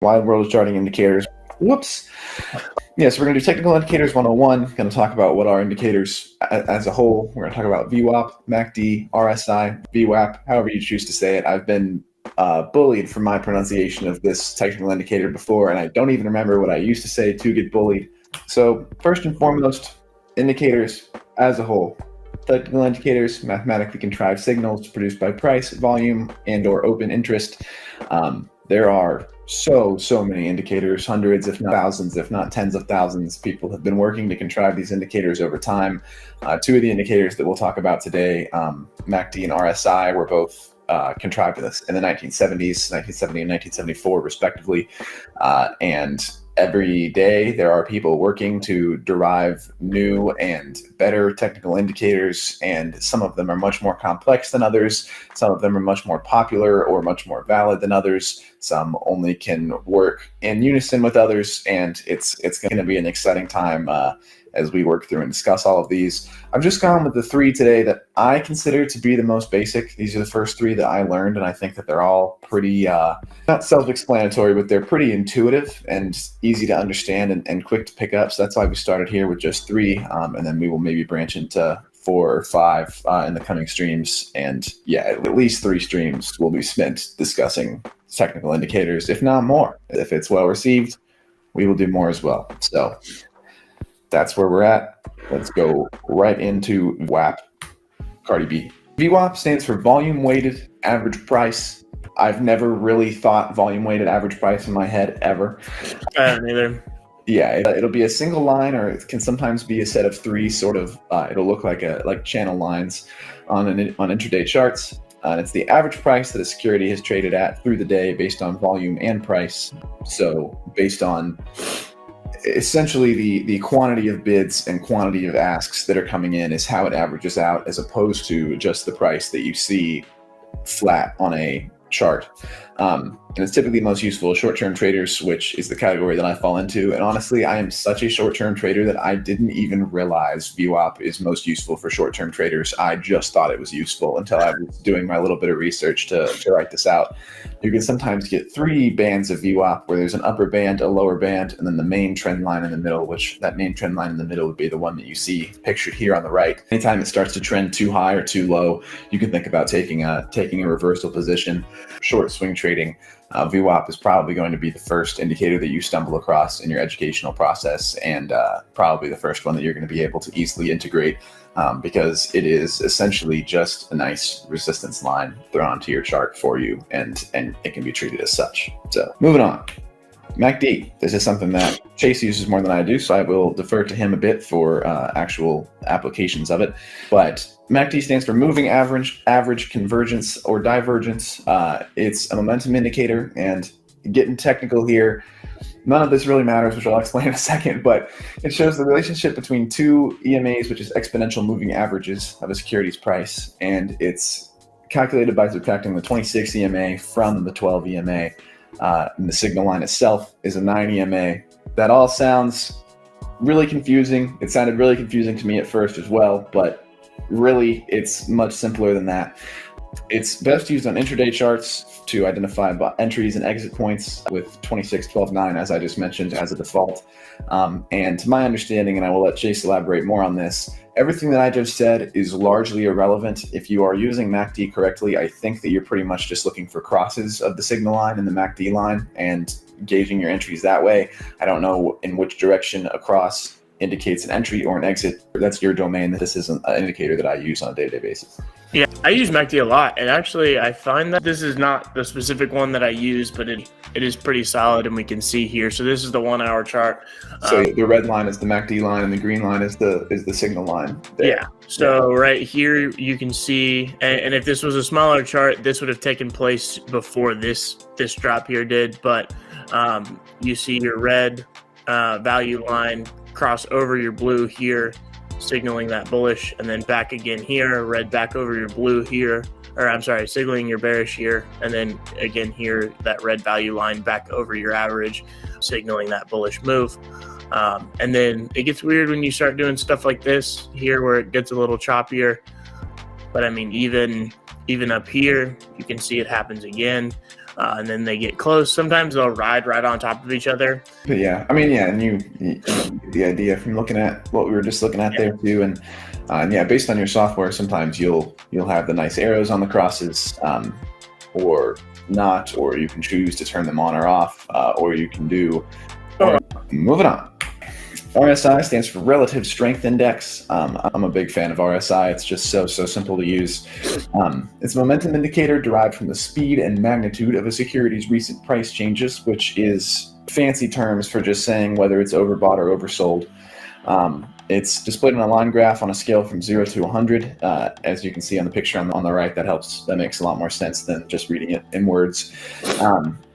Wide world of charting indicators. Whoops. Yeah, so we're going to do technical indicators 101. Going to talk about what are indicators as a whole. We're going to talk about VWAP, MACD, RSI, VWAP, however you choose to say it. I've been bullied for my pronunciation of this technical indicator before, and I don't even remember what I used to say to get bullied. So first and foremost, indicators as a whole. Technical indicators, mathematically contrived signals produced by price, volume, and or open interest. There are so many indicators, hundreds, if not thousands, if not tens of thousands. People have been working to contrive these indicators over time. Two of the indicators that we'll talk about today, MACD and RSI, were both contrived in the 1970s, 1970 and 1974, respectively. And every day there are people working to derive new and better technical indicators, and some of them are much more complex than others. Some of them are much more popular or much more valid than others. Some only can work in unison with others, and it's going to be an exciting time as we work through and discuss all of these. I've just gone with the three today that I consider to be the most basic. These are the first three that I learned, and I think that they're all pretty, not self-explanatory, but they're pretty intuitive and easy to understand and quick to pick up. So that's why we started here with just three, and then we will maybe branch into 4 or 5 in the coming streams. And yeah, at least 3 streams will be spent discussing technical indicators, if not more. If it's well received, we will do more as well. So that's where we're at. Let's go right into VWAP. Cardi B. VWAP stands for volume weighted average price. I've never really thought volume weighted average price in my head ever. I haven't either. Yeah, it'll be a single line, or it can sometimes be a set of 3 sort of, it'll look like channel lines on intraday charts. And it's the average price that a security has traded at through the day based on volume and price. So based on essentially the quantity of bids and quantity of asks that are coming in is how it averages out, as opposed to just the price that you see flat on a chart. And it's typically most useful to short-term traders, which is the category that I fall into. And honestly, I am such a short-term trader that I didn't even realize VWAP is most useful for short-term traders. I just thought it was useful until I was doing my little bit of research to write this out. You can sometimes get 3 bands of VWAP, where there's an upper band, a lower band, and then the main trend line in the middle, which that main trend line in the middle would be the one that you see pictured here on the right. Anytime it starts to trend too high or too low, you can think about taking a reversal position. Short swing trading, VWAP is probably going to be the first indicator that you stumble across in your educational process, and probably the first one that you're going to be able to easily integrate, because it is essentially just a nice resistance line thrown onto your chart for you, and it can be treated as such. So moving on. MACD. This is something that Chase uses more than I do, so I will defer to him a bit for actual applications of it. But MACD stands for moving average, convergence, or divergence. It's a momentum indicator, and getting technical here, none of this really matters, which I'll explain in a second, but it shows the relationship between 2 EMAs, which is exponential moving averages of a security's price, and it's calculated by subtracting the 26 EMA from the 12 EMA. And the signal line itself is a 9 EMA. That all sounds really confusing. It sounded really confusing to me at first as well, but really it's much simpler than that. It's best used on intraday charts to identify entries and exit points with 26, 12, 9, as I just mentioned, as a default. And to my understanding, and I will let Chase elaborate more on this, everything that I just said is largely irrelevant. If you are using MACD correctly, I think that you're pretty much just looking for crosses of the signal line and the MACD line and gauging your entries that way. I don't know in which direction a cross indicates an entry or an exit. That's your domain. This is an indicator that I use on a day-to-day basis. Yeah, I use MACD a lot, and actually I find that this is not the specific one that I use, but it is pretty solid, and we can see here. So this is the 1 hour chart. So the red line is the MACD line, and the green line is the signal line there. Yeah. So right here you can see, and if this was a smaller chart, this would have taken place before this drop here did. But you see your red value line cross over your blue here, signaling that bullish, and then back again here, red back over your blue here, or I'm sorry, signaling your bearish here, and then again here, that red value line back over your average, signaling that bullish move. And then it gets weird when you start doing stuff like this here, where it gets a little choppier. But I mean, even up here, you can see it happens again. and then they get close. Sometimes they'll ride right on top of each other. But yeah, I mean, yeah, and you get the idea from looking at what we were just looking at there too, and yeah, based on your software, sometimes you'll have the nice arrows on the crosses, or not, or you can choose to turn them on or off, or you can do. Moving on. RSI stands for Relative Strength Index. I'm a big fan of RSI. It's just so simple to use. It's a momentum indicator derived from the speed and magnitude of a security's recent price changes, which is fancy terms for just saying whether it's overbought or oversold. It's displayed on a line graph on a scale from 0 to 100. As you can see on the picture on the right, that makes a lot more sense than just reading it in words.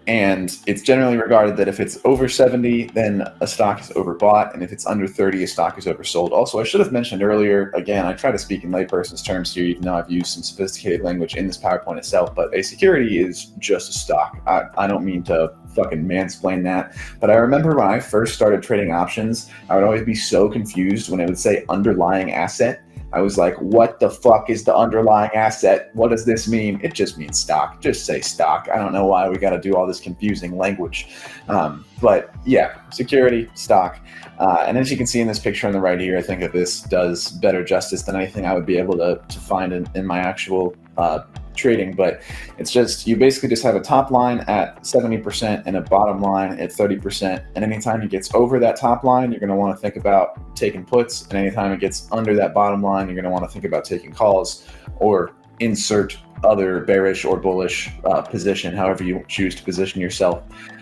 And it's generally regarded that if it's over 70, then a stock is overbought, and if it's under 30, a stock is oversold. Also, I should have mentioned earlier, again, I try to speak in layperson's terms here, even though I've used some sophisticated language in this PowerPoint itself, but a security is just a stock. I don't mean to fucking mansplain that, but I remember when I first started trading options, I would always be so confused when it would say underlying asset. I was like, what the fuck is the underlying asset? What does this mean? It just means stock. Just say stock. I don't know why we got to do all this confusing language. But yeah, security, stock. And as you can see in this picture on the right here, I think that this does better justice than anything I would be able to find in my actual trading. But it's just, you basically just have a top line at 70% and a bottom line at 30%. And anytime it gets over that top line, you're going to want to think about taking puts. And anytime it gets under that bottom line, you're going to want to think about taking calls or insert other bearish or bullish position, however you choose to position yourself.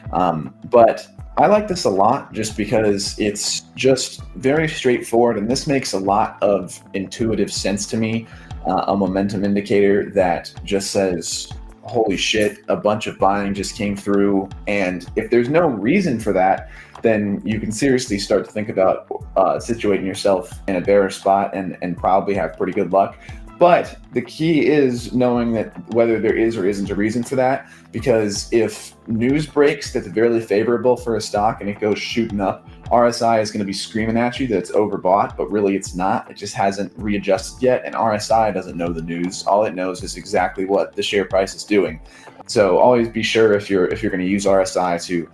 But I like this a lot just because it's just very straightforward, and this makes a lot of intuitive sense to me. A momentum indicator that just says, holy shit, a bunch of buying just came through. And if there's no reason for that, then you can seriously start to think about situating yourself in a bearish spot and probably have pretty good luck. But the key is knowing that whether there is or isn't a reason for that, because if news breaks that's very favorable for a stock and it goes shooting up, RSI is going to be screaming at you that it's overbought, but really it's not. It just hasn't readjusted yet, and RSI doesn't know the news. All it knows is exactly what the share price is doing. So always be sure if you're going to use RSI to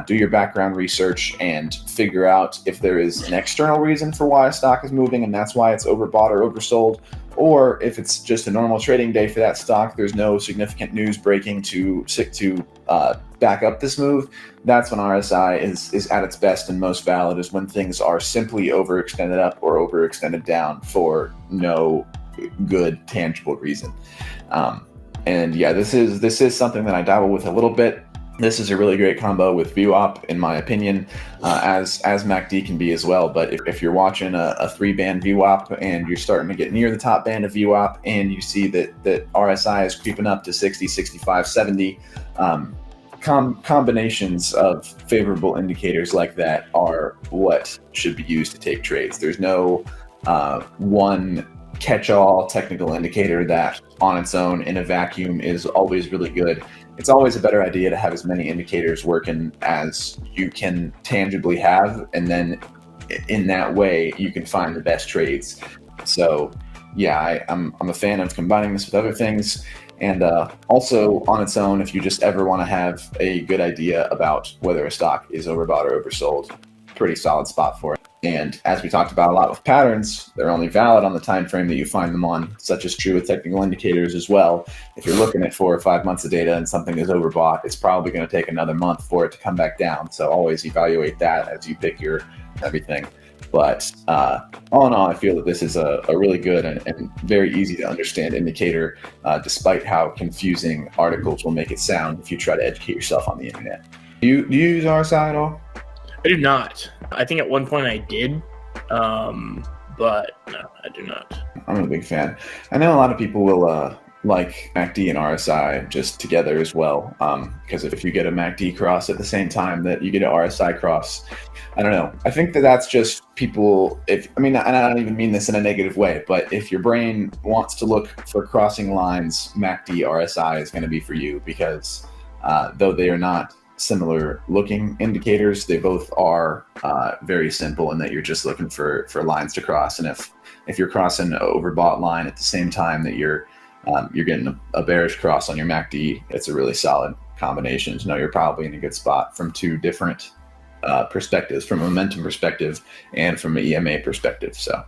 do your background research and figure out if there is an external reason for why a stock is moving and that's why it's overbought or oversold, or if it's just a normal trading day for that stock, there's no significant news breaking to back up this move. That's when RSI is at its best and most valid, is when things are simply overextended up or overextended down for no good tangible reason. And yeah, this is something that I dabble with a little bit. This is a really great combo with VWAP, in my opinion, as MACD can be as well. But if you're watching a 3-band VWAP and you're starting to get near the top band of VWAP and you see that RSI is creeping up to 60, 65, 70, combinations of favorable indicators like that are what should be used to take trades. There's no one catch-all technical indicator that on its own in a vacuum is always really good. It's always a better idea to have as many indicators working as you can tangibly have, and then in that way you can find the best trades. So yeah, I'm a fan of combining this with other things. And also on its own, if you just ever want to have a good idea about whether a stock is overbought or oversold, pretty solid spot for it. And as we talked about a lot with patterns, they're only valid on the time frame that you find them on. Such is true with technical indicators as well. If you're looking at 4 or 5 months of data and something is overbought, it's probably going to take another month for it to come back down. So always evaluate that as you pick your everything. But all in all, I feel that this is a really good and very easy to understand indicator, despite how confusing articles will make it sound if you try to educate yourself on the internet. Do you use RSI at all? I do not. I think at one point I did, but no, I do not. I'm a big fan. I know a lot of people will like MACD and RSI just together as well, because if you get a MACD cross at the same time that you get an RSI cross, I don't know. I think that's just people, and I don't even mean this in a negative way, but if your brain wants to look for crossing lines, MACD, RSI is going to be for you, because though they are not similar looking indicators, they both are very simple in that you're just looking for lines to cross. And if you're crossing an overbought line at the same time that you're getting a bearish cross on your MACD, it's a really solid combinations, you're probably in a good spot from two different perspectives, from a momentum perspective and from an EMA perspective. So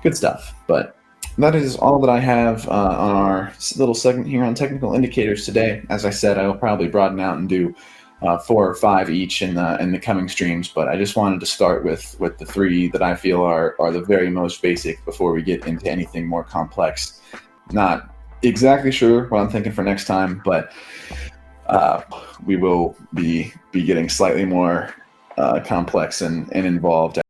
good stuff. But that is all that I have on our little segment here on technical indicators today. As I said, I will probably broaden out and do 4 or 5 each in the coming streams, but I just wanted to start with the 3 that I feel are the very most basic before we get into anything more complex. Not exactly sure what I'm thinking for next time, but we will be getting slightly more complex and involved